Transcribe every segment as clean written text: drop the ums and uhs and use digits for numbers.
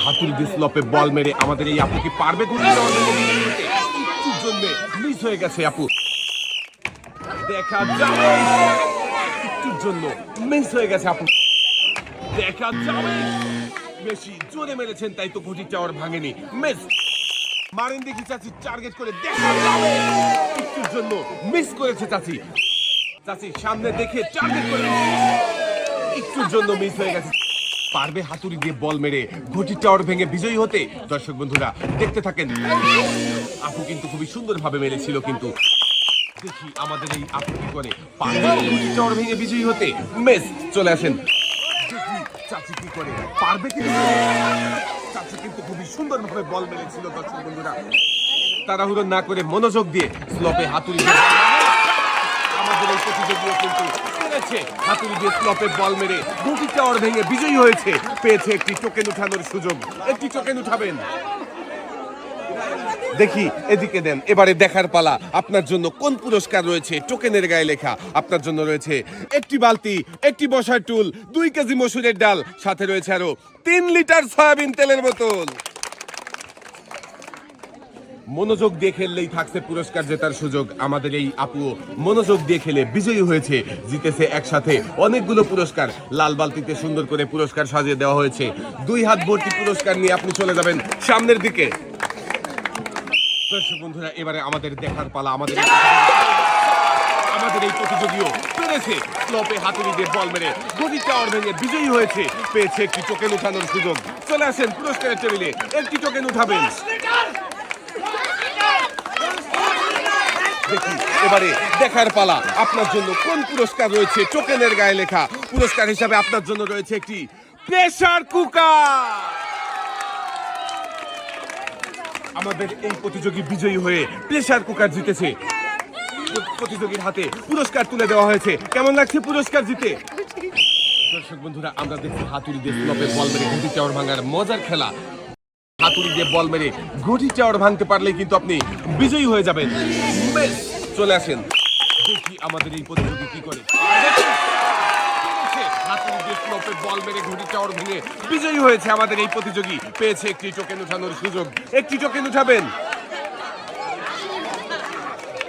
হাতুড়ি দিয়ে স্লপে বল মেরে আমাদের এই আপু কি পারবে একটুর জন্য মিস হয়ে গেছে আপু। দেখা যাবে, একটুর জন্য মিস হয়ে গেছে আপু। দেখা যাবে, বেশি জোরে মেরেছেন তাই তো ঘটি টাওয়ার ভাঙেনি। মিস মারেন দেখি চাচি, টার্গেট করে। দেখা যাবে, একটুর জন্য মিস করেছে চাচি। চাচি সামনে দেখে টার্গেট করে, একটুর জন্য মিস হয়ে গেছে। পারবে হাতুড়ি দিয়ে বল মেরে ঘটি টাওয়ার ভেঙে বিজয়ী হতে? দর্শক বন্ধুরা দেখতে থাকেন। আপু কিন্তু খুবই সুন্দরভাবে মেরেছিল, কিন্তু দেখি আমাদের এই আপু কি করে। পারবে ঘটি টাওয়ার ভেঙে বিজয়ী হতে? মিস, চলে আসেন দেখি চাচি কি করে। পারবে কিন্তু, চাচি কিন্তু খুবই সুন্দরভাবে বল মেরেছিল। দর্শক বন্ধুরা তাড়াহুড়ো না করে মনোযোগ দিয়ে স্লপে হাতুড়ি দিয়ে আমাদের এই প্রতিযোগীও কিন্তু পেরেছে হাতুড়ি দিয়ে স্লপে বল মেরে ঘটি টাওয়ার ভেঙে বিজয়ী হয়েছে। পেয়েছে একটি টোকেন উঠানোর সুযোগ। একটি টোকেন উঠাবেন, দেখি এদিকে দেন। এবারে দেখার পালা, আপনার জন্য কোন পুরস্কার রয়েছে। টোকেনের গায়ে লেখা আপনার জন্য রয়েছে একটি বালতি, একটি বসার টুল, 2 কেজি মসুরের ডাল, সাথে রয়েছে আরো 3 লিটার সয়াবিন তেলের বোতল। মনোযোগ দিয়ে খেললেই থাকছে পুরস্কার জেতার সুযোগ। আমাদের এই আপু মনোযোগ দিয়ে খেলে বিজয়ী হয়েছে, জিতেছে একসাথে অনেকগুলো পুরস্কার। লাল বালতিতে সুন্দর করে পুরস্কার সাজিয়ে দেওয়া হয়েছে। 2 হাত ভর্তি পুরস্কার নিয়ে আপনি চলে যাবেন সামনের দিকে। দর্শক বন্ধুরা এবারে আমাদের দেখার পালা। আমাদের এই প্রতিযোগীও পেরেছে স্লপে হাতুড়ি দিয়ে বল মেরে ঘটি টাওয়ার ভেঙে বিজয়ী হয়েছে। পেয়েছে একটি টোকেন উঠানোর সুযোগ। চলে আসেন পুরস্কারের টেবিলে, একটি টোকেন উঠাবেন। দেখি এবারে দেখার পালা, আপনার জন্য কোন পুরস্কার রয়েছে। টোকেনের গায়ে লেখা পুরস্কার হিসাবে আপনার জন্য রয়েছে একটি প্রেসার কুকার। আমাদের এই প্রতিযোগী বিজয়ী হয়ে প্রেসার কুকার জিতেছে। প্রতিযোগীর হাতে পুরস্কার তুলে দেওয়া হয়েছে। কেমন লাগছে পুরস্কার জিতে? দর্শক বন্ধুরা আমরা দেখছি হাতুড়ি দিয়ে স্লপে বল মেরে ঘটি টাওয়ার ভাঙার মজার খেলা। হাতুড়ি দিয়ে বল মেরে ঘটি টাওয়ার ভাঙতে পারলেই কিন্তু আপনি বিজয়ী হয়ে যাবেন। বেশ, চলে আসেন দেখি আমাদের এই প্রতিযোগী কি করে। হাতুড়ি দিয়ে স্লপে বল মেরে ঘটি টাওয়ার ভেঙে বিজয়ী হয়েছে আমাদের এই প্রতিযোগী। পেয়েছে একটি টোকেন উঠানোর সুযোগ। একটি টোকেন উঠাবেন,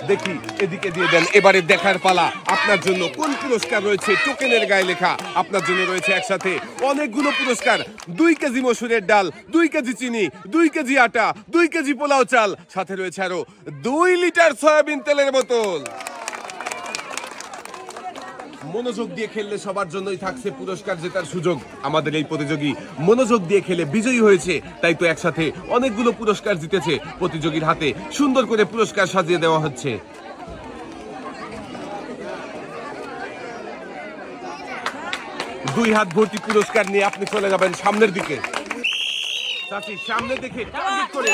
দেখি এদিকে দিয়ে দেন। এবারে দেখার পালা, আপনার জন্য কোন পুরস্কার রয়েছে। টোকেনের গায়ে লেখা আপনার জন্য রয়েছে একসাথে অনেকগুলো পুরস্কার। 2 কেজি মসুরের ডাল, 2 কেজি চিনি, 2 কেজি আটা, 2 কেজি পোলাও চাল, সাথে রয়েছে আরো 2 লিটার সয়াবিন তেলের বোতল। মনোযোগ দিয়ে খেললে সবার জন্যই থাকছে পুরস্কার জেতার সুযোগ। আমাদের এই প্রতিযোগী মনোযোগ দিয়ে খেলে বিজয়ী হয়েছে, তাই তো একসাথে অনেকগুলো পুরস্কার জিতেছে। প্রতিযোগীর হাতে সুন্দর করে পুরস্কার সাজিয়ে দেওয়া হচ্ছে। 2 হাত ভর্তি পুরস্কার নিয়ে আপনি চলে যাবেন সামনের দিকে। চাচি সামনে দেখে টার্গেট করে,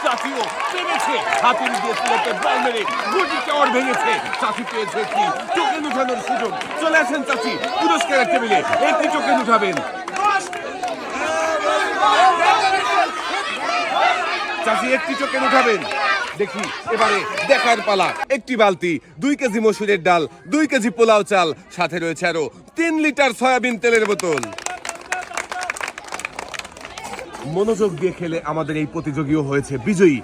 চাচিও পেরেছে হাতুড়ি দিয়ে স্লপে বল মেরে ঘটি টাওয়ার ভেঙেছে। চাচি পেয়েছে একটি টোকেন উঠানোর সুযোগ। চলে আসেন চাচি পুরস্কারের টেবিলে, একটি টোকেন উঠাবেন। চাচি একটি টোকেন উঠাবেন, দেখি এবারে দেখার পালা। একটি বালতি, 2 কেজি মসুরের ডাল, 2 কেজি পোলাও চাল, সাথে রয়েছে আরো 3 লিটার সয়াবিন তেলের বোতল। মনোযোগ দিয়ে খেলে আমাদের এই প্রতিযোগীও হয়েছে বিজয়ী।